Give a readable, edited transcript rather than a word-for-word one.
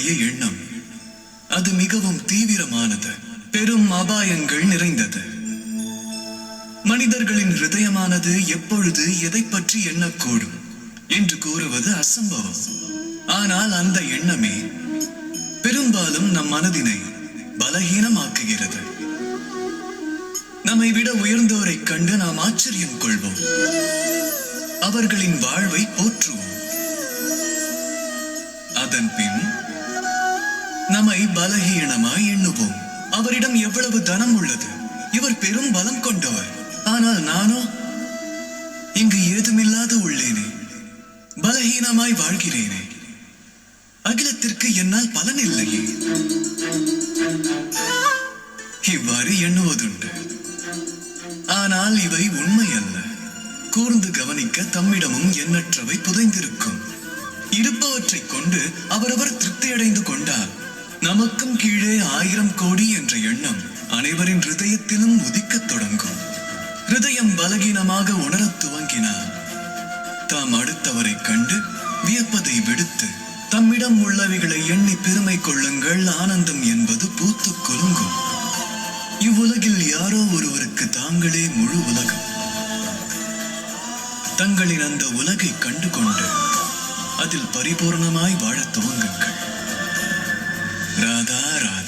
தீய எண்ணம். அது மிகவும் தீவிரமானது, பெரும் அபாயங்கள் நிறைந்தது. மனிதர்களின் ஹிருதயமானது எப்பொழுது எதை பற்றி எண்ணக்கூடும் என்று கூறுவது அசம்பவம். ஆனால் அந்த எண்ணமே பெரும்பாலும் நம் மனதினை பலகீனமாக்குகிறது. நம்மை விட உயர்ந்தோரை கண்டு நாம் ஆச்சரியம் கொள்வோம், அவர்களின் வாழ்வை போற்றுவோம். அதன் பின் நம்மை பலகீனமாய் எண்ணுவோம். அவரிடம் எவ்வளவு தனம் உள்ளது, இவர் பெரும் பலம் கொண்டவர். ஆனால் நானோ இங்கு ஏதுமில்லாது உள்ளேனே, பலகீனமாய் வாழ்கிறேனே, அகிலத்திற்கு என்னால் பலன் இல்லையே. இவ்வாறு எண்ணுவதுண்டு. ஆனால் இவை உண்மை அல்ல. கூர்ந்து கவனிக்க தம்மிடமும் எண்ணற்றவை புதைந்திருக்கும். இருப்பவற்றை கொண்டு அவரவர் திருப்தியடைந்து கொண்டால் நமக்கும் கீழே 1000 கோடி என்ற எண்ணம் அனைவரின் ஹிருதயத்திலும் உதிக்கத் தொடங்கும். ஹிருதயம் பலகீனமாக உணரத் துவங்கினால் தாம் அடுத்தவரை கண்டு வியப்பதை விடுத்து தம்மிடம் உள்ளவைகளை எண்ணி பெருமை கொள்ளுங்கள். ஆனந்தம் என்பது பூத்து குலுங்கும். இவ்வுலகில் யாரோ ஒருவருக்கு தாங்களே முழு உலகம். தங்களின் அந்த உலகை கண்டு கொண்டு அதில் பரிபூர்ணமாய் வாழத் துவங்குங்கள். ராதா ராதா.